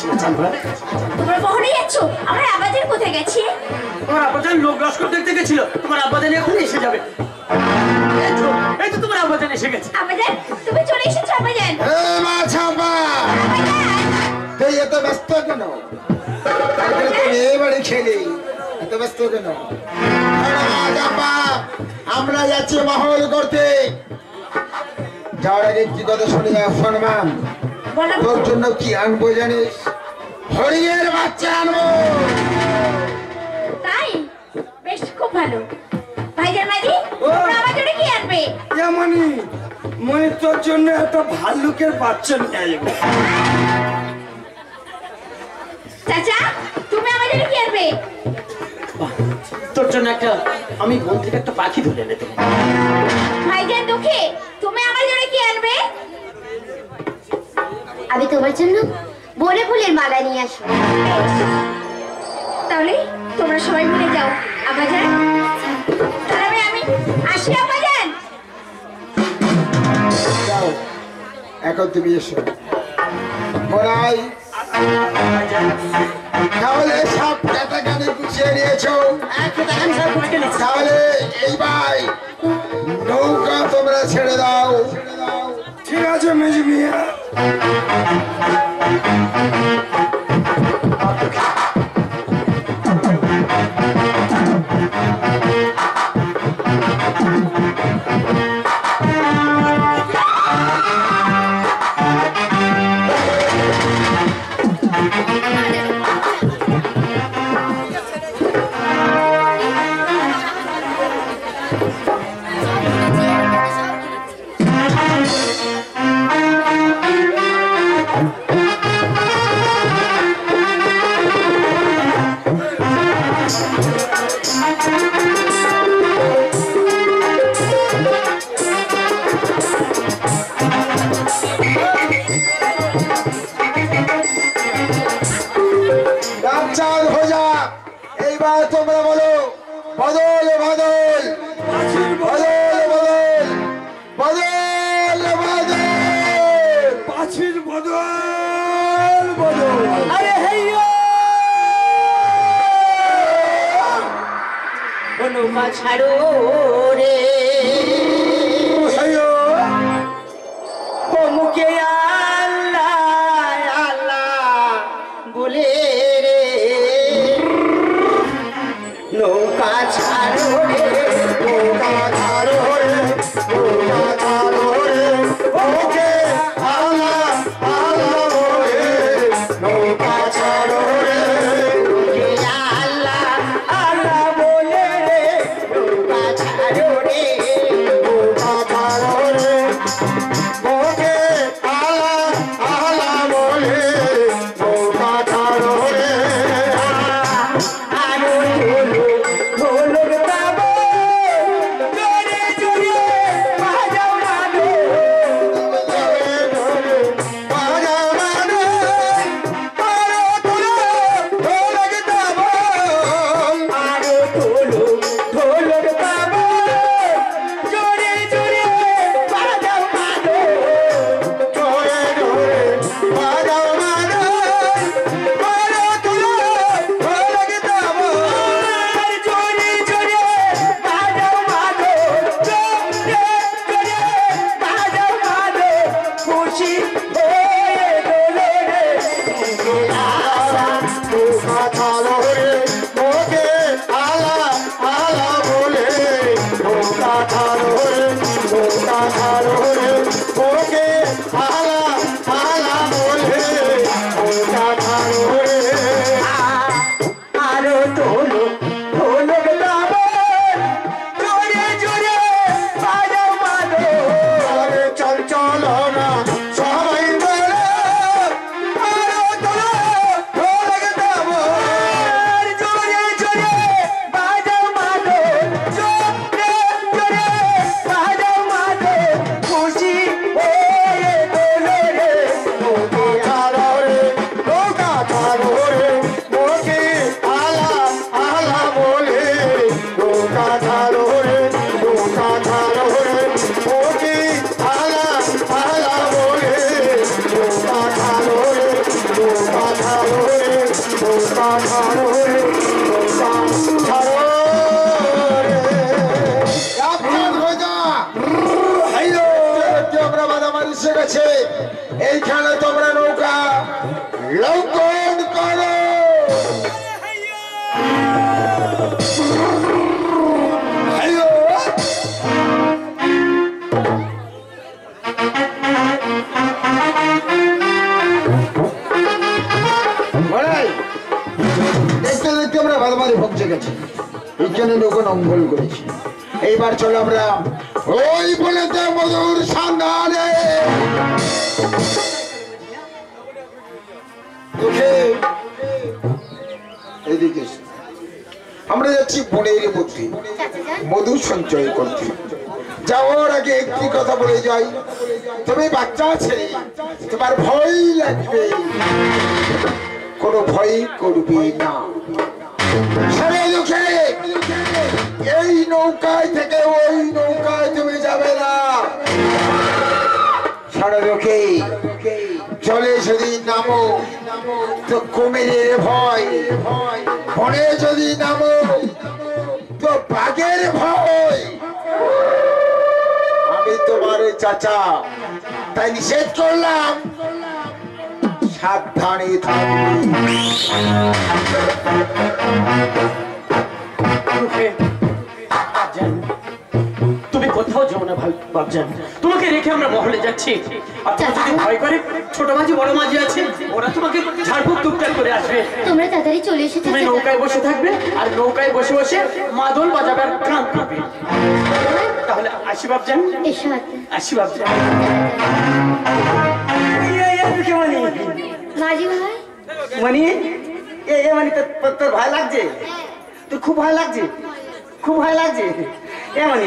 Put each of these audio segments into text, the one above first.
যাচ্ছি না জানবো। তোমরা কখনো যাচ্ছ? আমার আব্বাজান কোথায় গেছে? তোমার আব্বাজান লোক লস্কর দেখতে গেছিল, তোমার আব্বাজান এখন এসে যাবে। এই তো তোমার আব্বাজান এসে গেছে। আব্বাজান তুমি চলে এসেছো আব্বাজান। মা ছাপা তুই এত ব্যস্ত কেন? এই বাড়ি খেলি এত ব্যস্ত কেন? আমরা যাচ্ছি মহল করতে। যাওয়ার আগে কি কথা শুনে যাও সম্মান। তোর জন্য কি আনবো জানিস? হরিণের বাচ্চা আনবো। তাই বেশ, খুব ভালো। ভাইজান মাঝি তোমরা আমার জন্য কি আনবে? মনি মনি তোর জন্য একটা ভাল্লুকের বাচ্চা নিয়ে আসবে। চাচা তুমি আমার জন্য কি আনবে? তোর জন্য একটা আমি বন থেকে একটা পাখি ধরে এনে দেবো। ভাইজান দুঃখে তুমি আমার জন্য কি আনবে? আমি তোমার জন্য বনে ফুলের মালা নিয়ে আসবো। তাহলে তোমরা সবাই মিলে যাও আব্বাজান। তাহলে আমি আসি আব্বাজান। যাও এখন তুমি এসো। বলাই তাহলে সব কাটাকাটি গুছিয়ে নিয়েছো? তাহলে এইবার নৌকা তোমরা ছেড়ে দাও। ঠিক আছে মেজি মিয়া। এইবার তোমরা বলো বদল বদল বদল বদল বদল বদল পাখির বদল বদল। আরে হেইয়ো নৌকা ছাড়ো রে মুখে আল্লাহ আল্লাহ বলে রে নৌকা ছাড়ো রে নৌকা ছাড়ো রে নৌকা ছাড়ো রে মুখে আল্লাহ আল্লাহ বলে নৌকা ছাড়ো রে মুখে আল্লাহ আল্লাহ বলে রে নৌকা ছাড়ো রে নৌকা ছাড়ো রে মুখে আল্লাহ আল্লাহ বলে নৌকা ছাড়ো রে আরো ঢোলক দাবো জোরে জোরে বাজাও মানো জোরে জোরে বাজাও মানো আরো ঢোলক দাবো আরো ঢোলক দাবো জোরে জোরে বাজাও মানো জোরে জোরে বাজাও মানো আরো ঢোলক দাবো জোরে জোরে বাজাও মানো জোরে জোরে বাজাও মানো খুশি হয়ে দোলে রে নৌকা ছাড়ো রে মোকে আলা আলা বলে নৌকা ছাড়ো রে নৌকা ছাড়ো রে মোকে আলা আলা বলে নৌকা ছাড়ো রে আরো তোলো ঢোলক দাবো জোরে জোরে বাজাও মানো আরে চল চলো না সবাই বলো আরো তোলো ঢোলক দাবো জোরে জোরে বাজাও মানো জোরে জোরে বাজাও মানো খুশি হয়ে দোলো গেছে, এইখানে তোমরা নৌকা লঙ্ঘন করো। দেখতে দেখতে আমরা ভালোভাবে পৌঁছে গেছি, এইখানে নৌকা লঙ্ঘন করেছি। এইবার চলো আমরা ওই বলেতে মধুর সন্ধানে। এদিকে আমরা যাচ্ছি বনের মধ্যে মধু সঞ্চয় করতে। যাওয়ার আগে একটি কথা বলে যাই, তুমি বাচ্চা ছেলে, তোমার ভয় লাগবে, কোনো ভয় করবে না। এই নৌকায় থেকে ওই নৌকায় তুমি যাবে না। সারা লোকে জলে যদি নামো তো কুমিরের ভয়, বনে যদি নামো তো বাঘের ভয়। আমি তোমার চাচা, তাই নিষেধ করলাম, সাবধানে থাকবে। তুমি কোথাও যাও না ভাই বাপজান, তোমাকে রেখে আমরা মহলে যাচ্ছি। আর তুমি যদি ভয় করে, ছোট মাঝি বড় মাঝি আছে, ওরা তোমাকে ঝাড়ফুঁক টুকটাক করে আসবে। তোমরা তাড়াতাড়ি চলে এসেছো। তুমি নৌকায় বসে থাকবে আর নৌকায় বসে বসে মাদল বাজাবে আর গান গাবে। তাহলে আসি বাপজান, এসো আসি বাপজান। মাঝি ভাই, মানে মানে তোর ভয় লাগছে? তোর খুব ভয় লাগছে? খুব ভয় লাগছে? মানে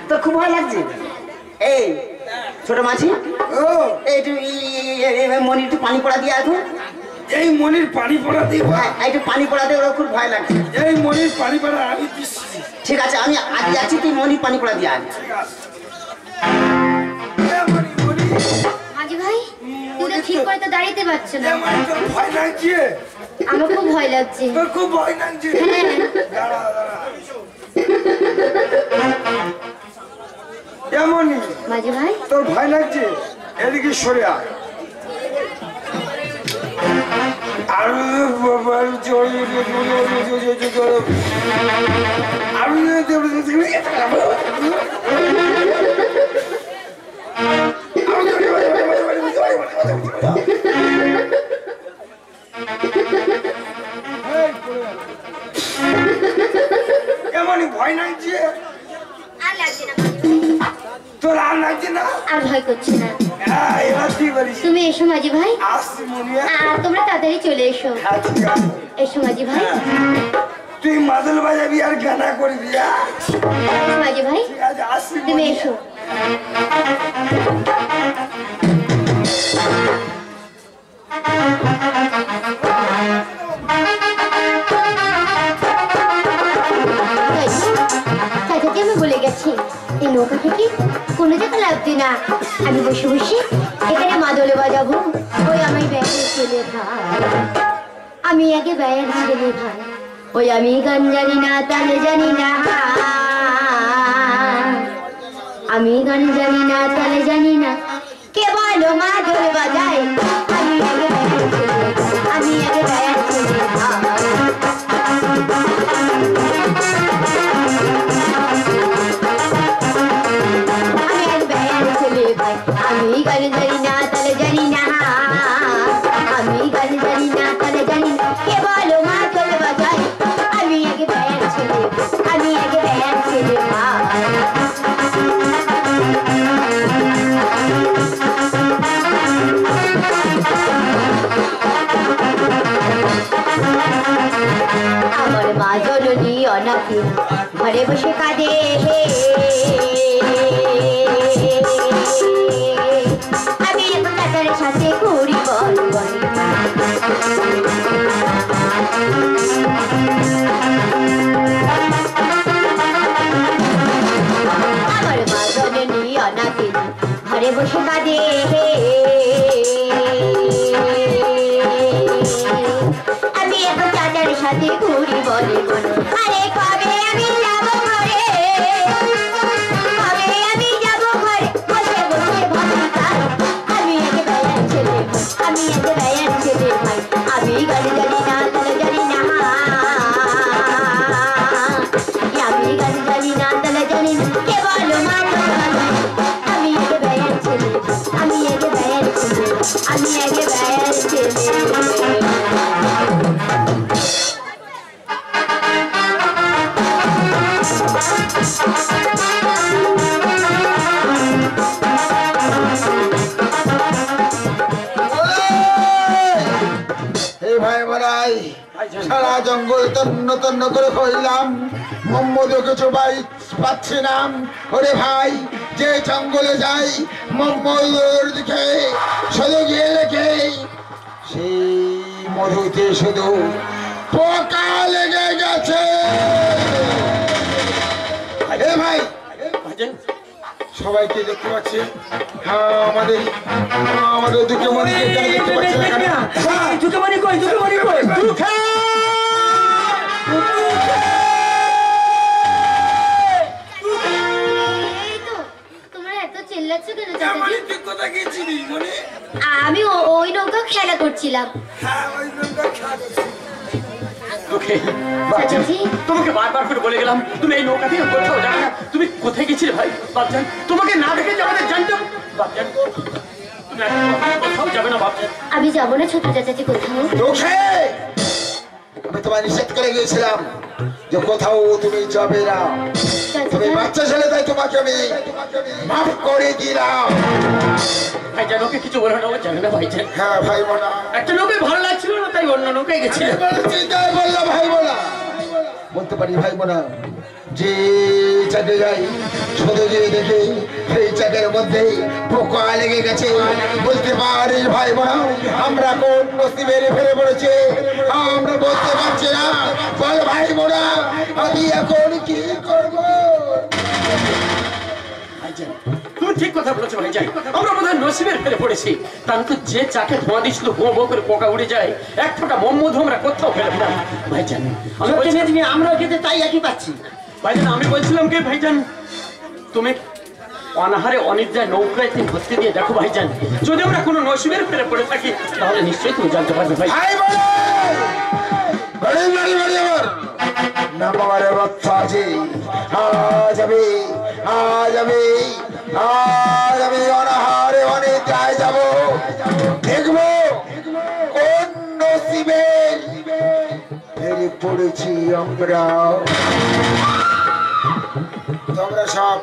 তোর খুব ভয় লাগছে? এই ছোট মাছি, মনি একটু পানি পড়া দিয়ে এখন। এই মনির পানি পড়া দিব, একটু পানি পড়া দিয়ে, ওরা খুব ভয় লাগছে। এই মনির পানি পড়া আমি দিচ্ছি। ঠিক আছে, আমি আজ যাচ্ছি, তুই মনির পানি পড়া দিয়ে আয়। মাঝি ভাই, তুই তো ঠিক করে তো দাঁড়াতে পারছো না। ভয় লাগছে? আমার খুব ভয় লাগছে। তোর খুব ভয় লাগছে? হ্যাঁ। দাঁড়া দাঁড়া। এমনই মাঝি ভাই, তোর ভয় লাগছে? এদিকে সরে আয়। আর এমনই ভয় লাগছে? আর লাগছে না মাঝি ভাই। তোর আর লাগছে না? আর ভয় করছে না। এবার তুই বলিস। তুমি এসো মাঝি ভাই। আসছি মনি। তোমরা তাড়াতাড়ি চলে এসো। এসো মাঝি ভাই। তুই মাদল বাজাবি আর গানা করবি? মাঝি ভাই, আসছি তুমি এসো। চাচাকে আমি বলে গেছি, এই নৌকা থেকে কোনো জায়গা লাগবে না। আমি বসে বসে এখানে মাদলে বাজাবো। ওই আমি ব্যাগের ছেলে ভাই, আমি আগে ব্যাগের ছেলে ভাই। ওই আমি গান জানি না, তালে জানি না, আমি গান জানি না, তালে জানি না, কে বলো মাদল বাজায়। আমি আগে ব্যাগের ছেলে ভাই। আমি গান জানি না, তালে জানি না, আমি গান জানি না, তালে জানি না, কে বলো মাদল বাজায়। আমি আগে ব্যাগ ছেলে, আমি আগে ব্যাগ ছেলে আমার মা জননী অনাথী ঘরে বসে কাঁদে। আমি এখন তাদের সাথে ঘুরি বল বলে। আমার মা জননী অনাথী ঘরে বসে কাঁদে। আমি এখন তাদের সাথে ঘুরি বলে বলে। আরে কবে আমি যাবো ঘরে, কবে আমি যাবো ঘরে, বসে বসে ভাবি তাই। সারা জঙ্গল তন্ন তন্ন করে খুঁজলাম, মোহাম্মদকে সবাই পাচ্ছি না। ওরে ভাই, যে জঙ্গলে যাই মোহাম্মদের দিকে শুধু গিয়ে রেখে সেই মধুতে শুধু পোকা লেগে গেছে। এ ভাই, সবাইকে দেখতে পাচ্ছি। হ্যাঁ, আমাদের দুঃখে মনে দেখতে পাচ্ছি না কেন? দুঃখে মনে কই, দুঃখে মনে কই, দুঃখে আমি ওই নৌকা খেলা করছিলাম। তোমাকে বারবার করে বলে গেলাম তুমি এই নৌকা থেকে কোথাও যাবে না। তুমি কোথায় গেছিলে ভাই বাপজান? তোমাকে না দেখে আমাদের জানতাম বাপজান, তুমি কোথাও যাবে না বাপজান। আমি যাবো না ছোট চাচাজি কোথাও। আমি তোমায় নিষেধ করে গিয়েছিলাম যে কোথাও তুমি যাবে না। তুমি বাচ্চা ছেলে, তাই তোমাকে আমি মাফ করে দিলাম। ভাইজান ওকে কিছু বলো না, ও জানে না ভাইজান। হ্যাঁ ভাই বোনা, একটা নৌকায় ভালো লাগছিল না তাই অন্য নৌকায় গেছিল। চিন্তায় বললাম ভাই বোনা, বলতে পারি ভাই বোনা, যে চাকে যাই শুধু যে দেখে সেই চাকের মধ্যে পোকা লেগে গেছে। বলতে পারিস ভাই বোনা, আমরা কোন নসিবে ফেলে পড়েছে আমরা বলতে পারছি না। বল ভাই বোনা, আমি এখন কি করবো? তুমি ঠিক কথা বলেছো ভাইজান, আমরা বোধহয় নসিবের ফেলে পড়েছি। তার তো যে চাকে ধোঁয়া দিয়েছিল ভো ভো করে পোকা উড়ে যায়, এক ফোঁটা মধু আমরা কোথাও ফেলে না ভাইজান। আমরা খেতে তাই একই পাচ্ছি ভাইজান। আমি বলছিলাম কি ভাইজান, তুমি অনাহারে অনিদ্রায় নৌকায় তুমি ভর্তি দিয়ে দেখো ভাইজান, যদি আমরা কোনো নসিবের ফেলে পড়ে থাকি তাহলে নিশ্চয়ই তুমি জানতে পারবে ভাই। অনাহারে অনিদ্রায় যাবো, দেখবো কোন নসিবে ফেলে পড়েছি আমরা। তোমরা সব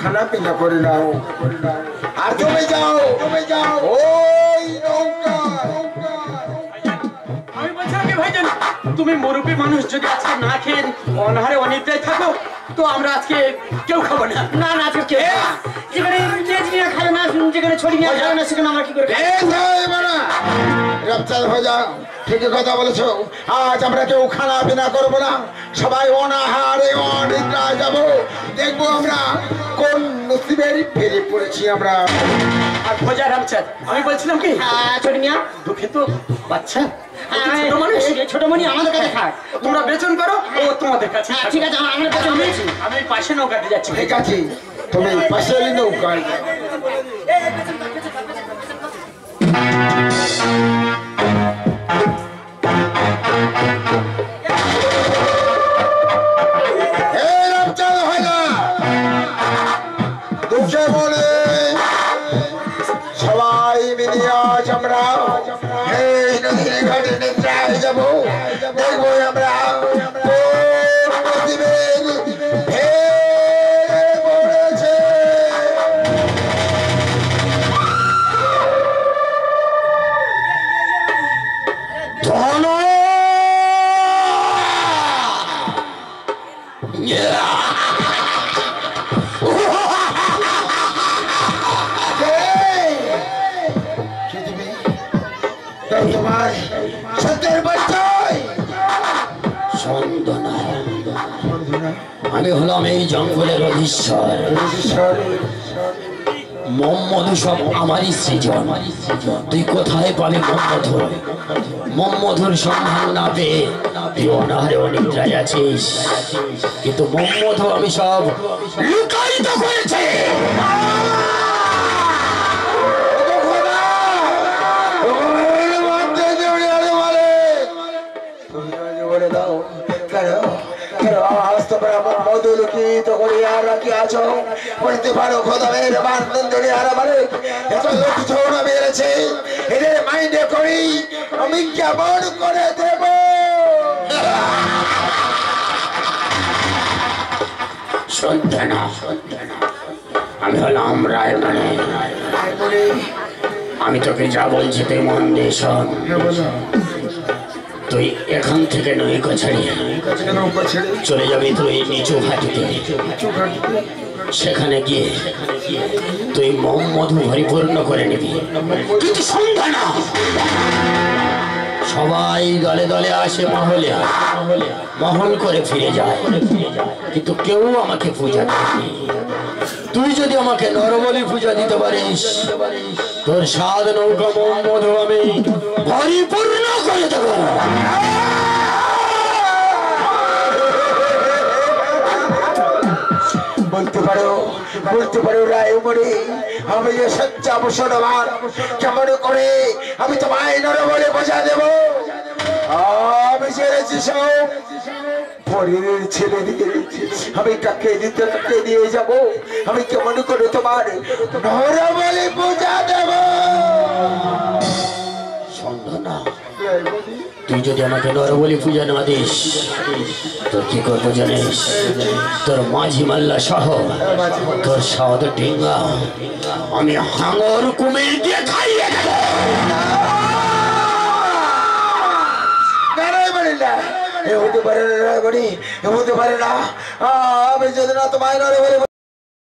খানা পিনা করে নাও, আর তুমি যাও ওই নৌকা। আমি বলছিলাম কি ভাইজান, তুমি মুরব্বী মানুষ, যদি আজকে না খেয়ে অনাহারে অনিদ্রায় থাকো তো আমরা আজকে কেউ খাবো না। না না, আজকে কেউ যেখানে নিয়ে খাবে না, যেখানে ছড়ি নিয়ে খাবে না, সেখানে আমরা কি করে ঠিকই কথা বলেছো। আজ আমরা কেউ খানা পিনা করবো না, সবাই অনাহারে অনিদ্রায় যাবো, দেখবো আমরা কোন নসিবের ফেলে পড়েছি আমরা। আর ভোজা রামচাঁদ, আমি বলছিলাম কি ছড়ি নিয়ে দুঃখে তো বাচ্চা ছোট মনি আমাদের কাছে থাক, তোমরা বেচন করো, ও তোমাদের কাছে। ঠিক আছে, আমরা বেতন দিয়েছি। আমি পাশে নৌকাতে যাচ্ছি। ঠিক আছে, তুমি পাশে নৌকায় যাও। সবাই মিলে আজ আমরা এই নদীর ঘাটে নিদ্রায় যাবো, দেখবো আমরা আমি হলাম এই জঙ্গলের অধীশ্বর। মম্মধু সব আমারই সৃজন। তুই কোথায় পাবি মম্মধুর? মম্মধুর সন্ধান না পেয়ে তুই অনাহারে অনিদ্রায় আছিস, কিন্তু মম্মধু আমি সব লুকায়িত করেছি। মধু লুকিত করিয়া রাখিয়াছ, বলতে পারো খোদামের বান্ধন ধরিয়া এত লোকজন বেড়েছে, এদের মাইন্ডে করি আমি কেমন করে দেব? শুনতে না, আমি হলাম রায়মণি। আমি তোকে যা বলছি তুই মন দিয়ে শোন। তুই এখান থেকে নৌকা ছেড়ে নৌকা ছেড়ে চলে যাবি তুই নিচু ঘাটিতে। সেখানে গিয়ে তুই মধু পরিপূর্ণ করে নিবি, কিন্তু সন্ধ্যা না সবাই দলে দলে আসে, মহল করে ফিরে যায়, কিন্তু কেউ আমাকে পূজা দেয়নি। তুই যদি আমাকে নরবলি পূজা দিতে পারিস, তোর সাত নৌকা মধু আমি পরিপূর্ণ করে দেব। বলতে পারো রায় মরে আমি যে সচ্চা মুসলমান, কেমন করে আমি তোমায় নরবলি পূজা দেব? আমি ছেড়েছি সব পরের ছেলে দিকে, আমি কাকে দিয়ে যাব? আমি কেমন করে তোমার নরবলি পূজা দেব? না, তুই যদি আমাকে নরবলি পূজা না দিস, তোর কি করবো জানিস? তোর মাঝি মাল্লা সহ তোর সাদ ডিঙ্গা আমি হাঙর কুমির দিয়ে খাইয়ে দেব। হতে পারে না, আমি যদি না তোমায় নরবলি